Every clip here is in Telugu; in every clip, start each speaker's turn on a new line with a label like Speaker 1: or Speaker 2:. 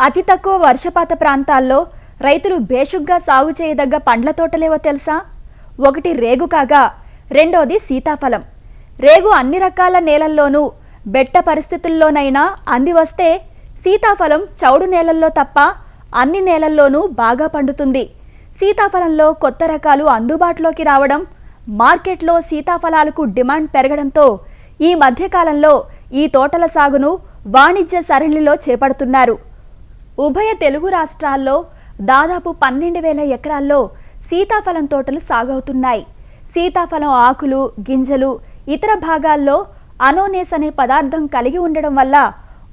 Speaker 1: అతి తక్కువ వర్షపాత ప్రాంతాల్లో రైతులు బేషుగ్గా సాగు చేయదగ్గ పండ్ల తోటలేవో తెలుసా? ఒకటి రేగు కాగా రెండోది సీతాఫలం. రేగు అన్ని రకాల నేలల్లోనూ బెట్ట పరిస్థితుల్లోనైనా అంది వస్తే, సీతాఫలం చౌడు నేలల్లో తప్ప అన్ని నేలల్లోనూ బాగా పండుతుంది. సీతాఫలంలో కొత్త రకాలు అందుబాటులోకి రావడం, మార్కెట్లో సీతాఫలాలకు డిమాండ్ పెరగడంతో ఈ మధ్యకాలంలో ఈ తోటల సాగును వాణిజ్య సరళిలో చేపడుతున్నారు. ఉభయ తెలుగు రాష్ట్రాల్లో దాదాపు 12,000 ఎకరాల్లో సీతాఫలం తోటలు సాగవుతున్నాయి. సీతాఫలం ఆకులు, గింజలు ఇతర భాగాల్లో అనోనేస్ అనే పదార్థం కలిగి ఉండడం వల్ల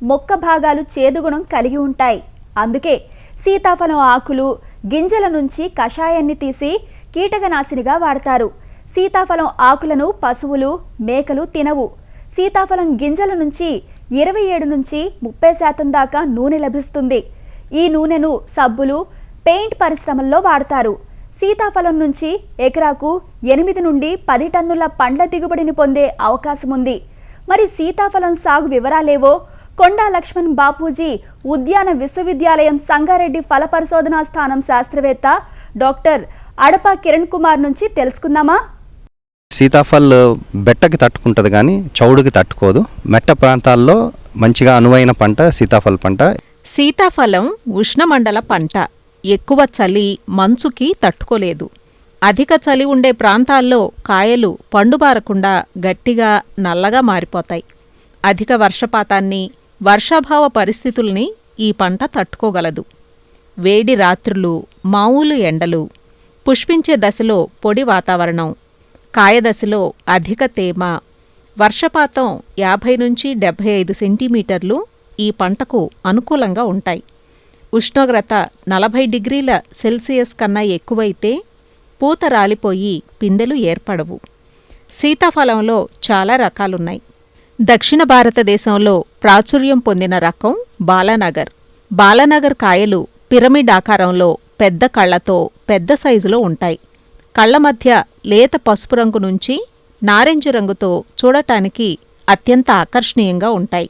Speaker 1: మొక్క భాగాలు చేదుగుణం కలిగి ఉంటాయి. అందుకే సీతాఫలం ఆకులు, గింజల నుంచి కషాయాన్ని తీసి కీటకనాశినిగా వాడతారు. సీతాఫలం ఆకులను పశువులు, మేకలు తినవు. సీతాఫలం గింజల నుంచి 27 నుంచి 30% దాకా నూనె లభిస్తుంది. ఈ నూనెను సబ్బులు, పెయింట్ పరిశ్రమల్లో వాడతారు. సీతాఫలం నుంచి ఎకరాకు 8 నుండి 10 టన్నుల పండ్ల దిగుబడిని పొందే అవకాశం ఉంది. మరి సీతాఫలం సాగు వివరాలేవో కొండా లక్ష్మణ్ బాపూజీ ఉద్యాన విశ్వవిద్యాలయం సంగారెడ్డి ఫల పరిశోధనా స్థానం శాస్త్రవేత్త డాక్టర్ అడప కిరణ్ కుమార్ నుంచి తెలుసుకుందామా?
Speaker 2: సీతాఫల్ బెట్టకి తట్టుకుంటుంది కానీ చౌడుకి తట్టుకోదు. మెట్ట ప్రాంతాల్లో మంచిగా అనువైన పంట సీతాఫల్ పంట.
Speaker 3: సీతాఫలం ఉష్ణమండల పంట. ఎక్కువ చలి, మంచుకి తట్టుకోలేదు. అధిక చలి ఉండే ప్రాంతాల్లో కాయలు పండుబారకుండా గట్టిగా నల్లగా మారిపోతాయి. అధిక వర్షపాతాన్ని, వర్షాభావ పరిస్థితుల్ని ఈ పంట తట్టుకోగలదు. వేడి రాత్రులు, మామూలు ఎండలు, పుష్పించే దశలో పొడి వాతావరణం, కాయదశలో అధిక తేమ, వర్షపాతం 50 నుంచి 75 సెంటీమీటర్లు ఈ పంటకు అనుకూలంగా ఉంటాయి. ఉష్ణోగ్రత 40 డిగ్రీల సెల్సియస్ కన్నా ఎక్కువైతే పూత రాలిపోయి పిందెలు ఏర్పడవు. సీతాఫలంలో చాలా రకాలున్నాయి. దక్షిణ భారతదేశంలో ప్రాచుర్యం పొందిన రకం బాలానగర్. బాలానగర్ కాయలు పిరమిడ్ ఆకారంలో పెద్ద కళ్లతో పెద్ద సైజులో ఉంటాయి. కళ్ల మధ్య లేత పసుపు రంగు నుంచి నారింజ రంగుతో చూడటానికి అత్యంత ఆకర్షణీయంగా ఉంటాయి.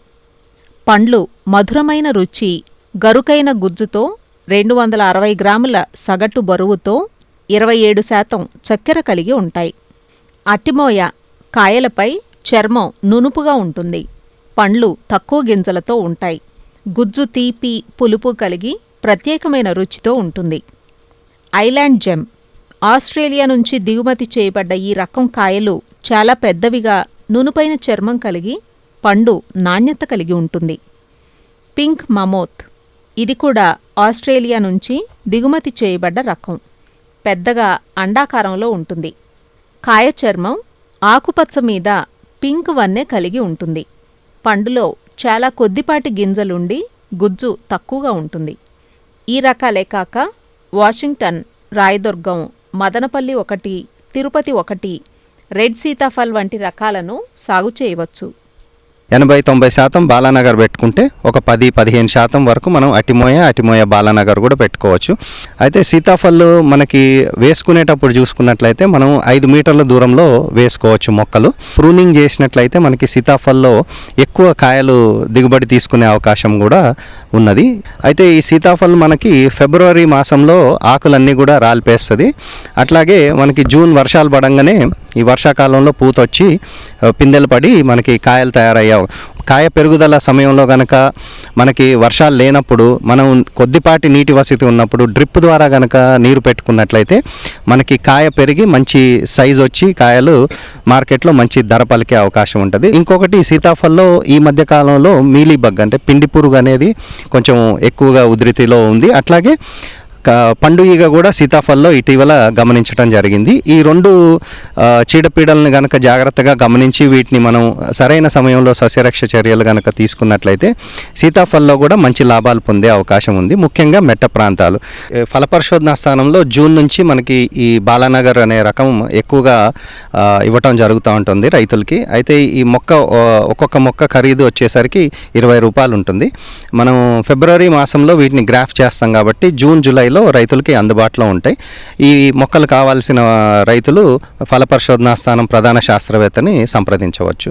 Speaker 3: పండ్లు మధురమైన రుచి, గరుకైన గుజ్జుతో 260 గ్రాముల సగటు బరువుతో 27% చక్కెర కలిగి ఉంటాయి. అటిమోయ కాయలపై చర్మం నునుపుగా ఉంటుంది. పండ్లు తక్కువ గింజలతో ఉంటాయి. గుజ్జు తీపి, పులుపు కలిగి ప్రత్యేకమైన రుచితో ఉంటుంది. ఐలాండ్ జెమ్ ఆస్ట్రేలియా నుంచి దిగుమతి చేయబడ్డ ఈ రకం కాయలు చాలా పెద్దవిగా, నునుపైన చర్మం కలిగి పండు నాణ్యత కలిగి ఉంటుంది. పింక్ మమోత్ ఇది కూడా ఆస్ట్రేలియా నుంచి దిగుమతి చేయబడ్డ రకం. పెద్దగా అండాకారంలో ఉంటుంది. కాయ చర్మం ఆకుపచ్చ మీద పింక్ వన్నె కలిగి ఉంటుంది. పండులో చాలా కొద్దిపాటి గింజలుండి గుజ్జు తక్కువగా ఉంటుంది. ఈ రకాలే కాక వాషింగ్టన్, రాయదుర్గం, మదనపల్లి 1, తిరుపతి 1, రెడ్ సీతాఫల్ వంటి రకాలను సాగు చేయవచ్చు.
Speaker 2: 80-90% బాలానగర్ పెట్టుకుంటే ఒక 10-15% వరకు మనం అటిమోయ బాలానగర్ కూడా పెట్టుకోవచ్చు. అయితే సీతాఫల్ మనకి వేసుకునేటప్పుడు చూసుకున్నట్లయితే మనం 5 మీటర్ల దూరంలో వేసుకోవచ్చు మొక్కలు. ప్రూనింగ్ చేసినట్లయితే మనకి సీతాఫల్లో ఎక్కువ కాయలు దిగుబడి తీసుకునే అవకాశం కూడా ఉన్నది. అయితే ఈ సీతాఫల్ మనకి ఫిబ్రవరి మాసంలో ఆకులన్నీ కూడా రాలిపేస్తుంది. అట్లాగే మనకి జూన్ వర్షాలు పడంగానే ఈ వర్షాకాలంలో పూతొచ్చి పిందెలు పడి మనకి కాయలు తయారయ్యావు. కాయ పెరుగుదల సమయంలో కనుక మనకి వర్షాలు లేనప్పుడు మనం కొద్దిపాటి నీటి వసతి ఉన్నప్పుడు డ్రిప్ ద్వారా కనుక నీరు పెట్టుకున్నట్లయితే మనకి కాయ పెరిగి మంచి సైజు వచ్చి కాయలు మార్కెట్లో మంచి ధర పలికే అవకాశం ఉంటుంది. ఇంకొకటి సీతాఫల్లో ఈ మధ్య కాలంలో మీలీ బగ్ అంటే పిండి పురుగు అనేది కొంచెం ఎక్కువగా ఉధృతిలో ఉంది. అట్లాగే పండు ఈగ కూడా సీతాఫల్లో ఇటీవల గమనించడం జరిగింది. ఈ 2 చీడపీడలను గనక జాగ్రత్తగా గమనించి వీటిని మనం సరైన సమయంలో సస్యరక్ష చర్యలు గనక తీసుకున్నట్లయితే సీతాఫల్లో కూడా మంచి లాభాలు పొందే అవకాశం ఉంది. ముఖ్యంగా మెట్ట ప్రాంతాలు. ఫల పరిశోధనా స్థానంలో జూన్ నుంచి మనకి ఈ బాలానగర్ అనే రకం ఎక్కువగా ఇవ్వటం జరుగుతూ ఉంటుంది రైతులకి. అయితే ఈ మొక్క ఒక్కొక్క మొక్క ఖరీదు వచ్చేసరికి 20 రూపాయలు ఉంటుంది. మనం ఫిబ్రవరి మాసంలో వీటిని గ్రాఫ్ చేస్తాం కాబట్టి జూన్ జూలైలో రైతులకి అందుబాటులో ఉంటాయి. ఈ మొక్కలు కావాల్సిన రైతులు ఫల పరిశోధనా స్థానం ప్రధాన శాస్త్రవేత్తని సంప్రదించవచ్చు.